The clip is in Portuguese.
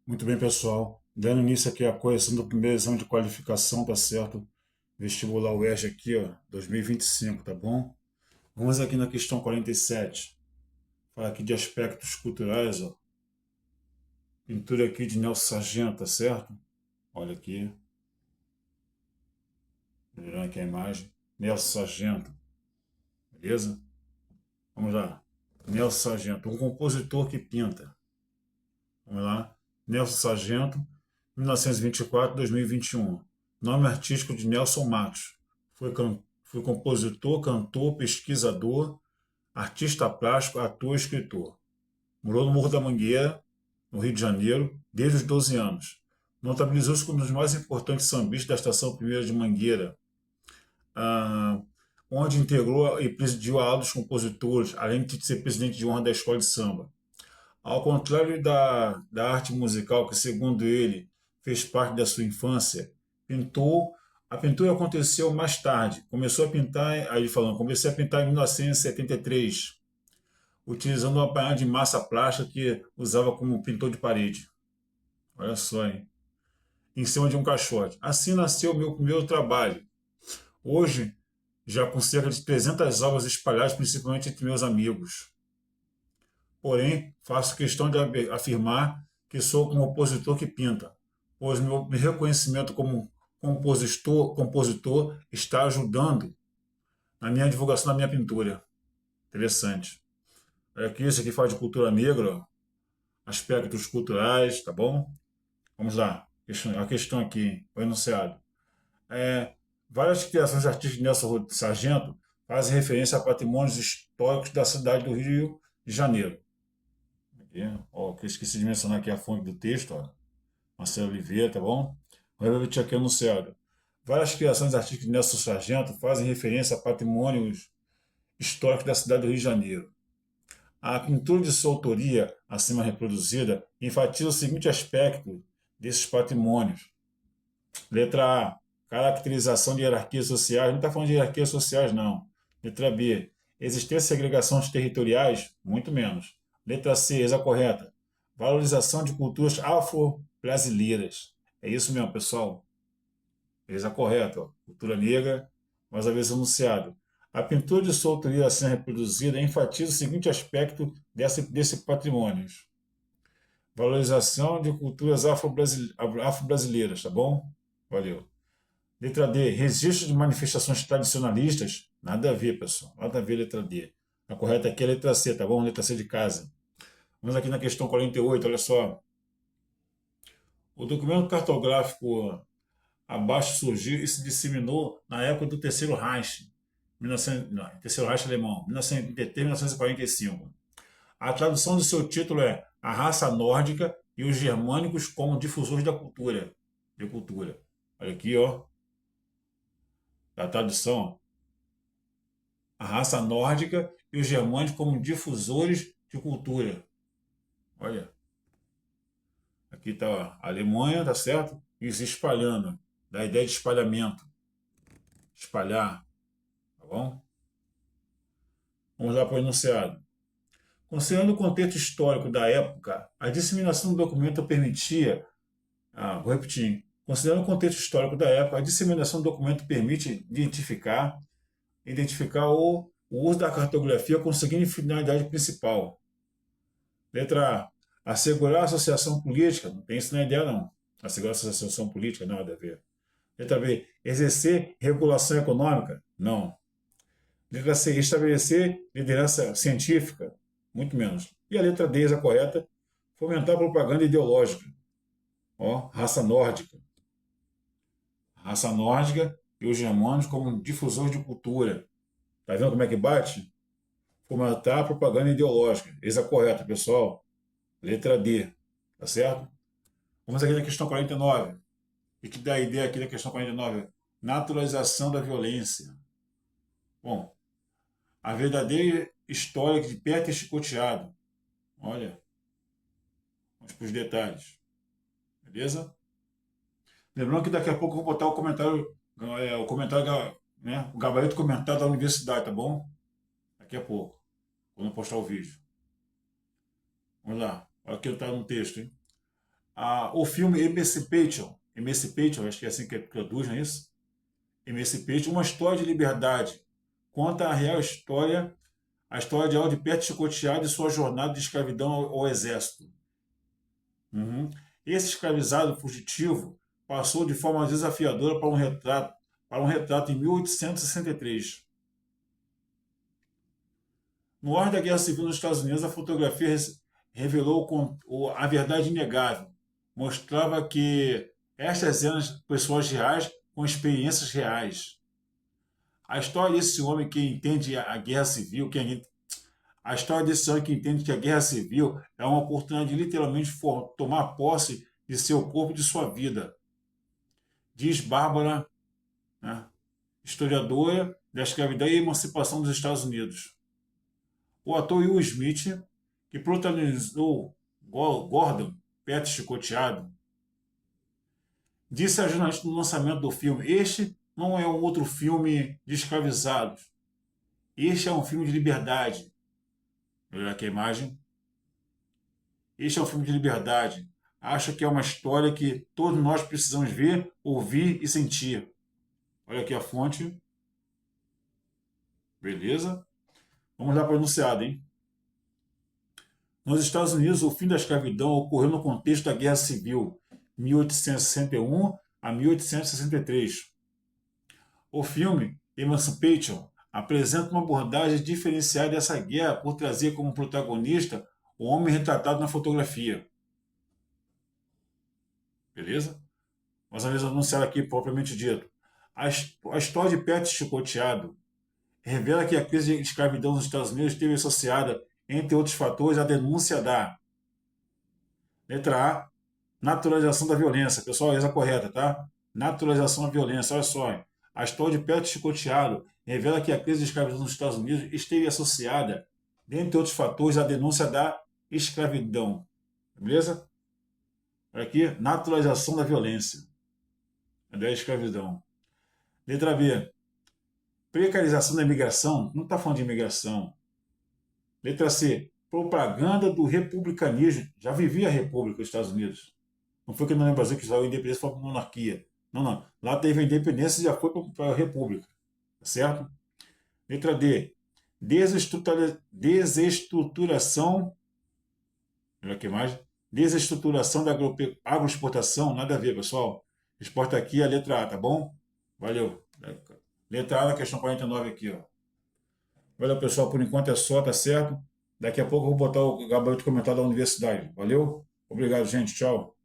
Muito bem, pessoal. Dando início aqui à correção do primeiro exame de qualificação, tá certo? Vestibular UERJ aqui, ó, 2025, tá bom? Vamos aqui na questão 47. Falar aqui de aspectos culturais, ó. Pintura aqui de Nelson Sargento, tá certo? Olha aqui, melhorando aqui a imagem. Nelson Sargento, beleza? Vamos lá. Nelson Sargento, um compositor que pinta. Vamos lá. Nelson Sargento, 1924-2021. Nome artístico de Nelson Matos. Foi compositor, cantor, pesquisador, artista plástico, ator e escritor. Morou no Morro da Mangueira, no Rio de Janeiro, desde os 12 anos. Notabilizou-se como um dos mais importantes sambistas da Estação Primeira de Mangueira, ah, onde integrou e presidiu a ala dos compositores, além de ser presidente de honra da Escola de Samba. Ao contrário da arte musical, que segundo ele fez parte da sua infância, pintou. A pintura aconteceu mais tarde. Começou a pintar, aí falando, comecei a pintar em 1973, utilizando uma panela de massa plástica que usava como pintor de parede. Olha só, hein? Em cima de um caixote. Assim nasceu o meu primeiro trabalho. Hoje, já com cerca de 300 obras espalhadas, principalmente entre meus amigos. Porém, faço questão de afirmar que sou um opositor que pinta, pois meu reconhecimento como compositor está ajudando na minha divulgação da minha pintura. Interessante. Olha aqui, isso aqui fala de cultura negra, ó, aspectos culturais, tá bom? Vamos lá. A questão aqui, o enunciado. É, várias criações artísticas de Nelson Sargento fazem referência a patrimônios históricos da cidade do Rio de Janeiro. Aqui, ó, que eu esqueci de mencionar aqui a fonte do texto, ó. Marcelo Oliveira, tá bom? Vou repetir aqui anunciado. Várias criações artísticas de Nelson Sargento fazem referência a patrimônios históricos da cidade do Rio de Janeiro. A pintura de sua autoria, acima reproduzida, enfatiza o seguinte aspecto desses patrimônios. Letra A. Caracterização de hierarquias sociais. Não está falando de hierarquias sociais, não. Letra B. Existência de segregações territoriais? Muito menos. Letra C. Exa correta. Valorização de culturas afro-brasileiras. É isso mesmo, pessoal. Exa correta. Ó. Cultura negra, mais uma vez anunciado. A pintura de sua autoria assim reproduzida enfatiza o seguinte aspecto desse patrimônio. Valorização de culturas afro-brasileiras, tá bom? Valeu. Letra D, registro de manifestações tradicionalistas. Nada a ver, pessoal. Nada a ver, letra D. A correta aqui é a letra C, tá bom? Letra C de casa. Vamos aqui na questão 48, olha só. O documento cartográfico abaixo surgiu e se disseminou na época do Terceiro Reich, 1900, não, Terceiro Reich alemão, 1933-1945. A tradução do seu título é A Raça Nórdica e os Germânicos como Difusores da Cultura. De cultura. Olha aqui, ó. A tradução, a raça nórdica e os germânicos como difusores de cultura. Olha, aqui está a Alemanha, tá certo? E se espalhando, da ideia de espalhamento. Espalhar, tá bom? Vamos lá para o enunciado. Considerando o contexto histórico da época, a disseminação do documento permitia. Vou repetir. Considerando o contexto histórico da época, a disseminação do documento permite identificar o uso da cartografia com a seguinte finalidade principal. Letra A. Assegurar a associação política. Não tem isso na ideia, não. Assegurar a associação política, nada a ver. Letra B. Exercer regulação econômica? Não. Letra C. Estabelecer liderança científica? Muito menos. E a letra D, a correta, fomentar propaganda ideológica. Ó, raça nórdica. Raça nórdica e os germanos como difusores de cultura. Tá vendo como é que bate? Fomentar propaganda ideológica. Eis a correta, pessoal. Letra D. Tá certo? Vamos aqui na questão 49. E que dá a ideia aqui da questão 49? Naturalização da violência. Bom, a verdadeira história de Peter Chicoteado. Olha, vamos para os detalhes. Beleza? Lembrando que daqui a pouco eu vou botar o comentário, né, o gabarito comentado da universidade, tá bom? Daqui a pouco, quando eu postar o vídeo. Vamos lá, olha o que está no texto, hein? O filme Emancipation, acho que é assim que traduz, não é isso? Emancipation, uma história de liberdade. Conta a real história, a história de Albert Chicoteado e sua jornada de escravidão ao exército. Uhum. Esse escravizado fugitivo passou de forma desafiadora para um retrato em 1863. No auge da Guerra Civil nos Estados Unidos, a fotografia revelou a verdade inegável. Mostrava que estas eram pessoas reais com experiências reais. A história desse homem que entende a guerra civil, a história desse homem que entende que a guerra civil é uma oportunidade de literalmente tomar posse de seu corpo e de sua vida. Diz Bárbara, né, historiadora da escravidão e emancipação dos Estados Unidos. O ator Will Smith, que protagonizou Gordon, Pet Chicoteado, disse a jornalista no lançamento do filme: Este não é um outro filme de escravizados. Este é um filme de liberdade. Olha aqui a imagem. Este é um filme de liberdade. Acho que é uma história que todos nós precisamos ver, ouvir e sentir. Olha aqui a fonte. Beleza? Vamos lá para o enunciado, hein? Nos Estados Unidos, o fim da escravidão ocorreu no contexto da Guerra Civil, 1861 a 1863. O filme Emancipation apresenta uma abordagem diferenciada dessa guerra por trazer como protagonista o homem retratado na fotografia. Beleza? Mais uma vez anunciado aqui propriamente dito. A história de Pet Chicoteado revela que a crise de escravidão nos Estados Unidos esteve associada, entre outros fatores, à denúncia da letra A, naturalização da violência. Pessoal, essa é correta, tá? Naturalização da violência. Olha só. A história de Pet Chicoteado revela que a crise de escravidão nos Estados Unidos esteve associada, dentre outros fatores, à denúncia da escravidão. Beleza? Olha aqui, naturalização da violência. Da escravidão. Letra B. Precarização da imigração. Não está falando de imigração. Letra C. Propaganda do republicanismo. Já vivia a República dos Estados Unidos. Não foi que no Brasil que saiu a independência foi para a monarquia. Não, não. Lá teve a independência e já foi para a República. Tá certo? Letra D. Desestruturação. Olha aqui mais. Desestruturação da agroexportação. Nada a ver, pessoal. Exporta aqui a letra A, tá bom? Valeu. Letra A da questão 49 aqui, ó. Valeu, pessoal. Por enquanto é só, tá certo? Daqui a pouco eu vou botar o gabarito comentário da universidade. Valeu? Obrigado, gente. Tchau.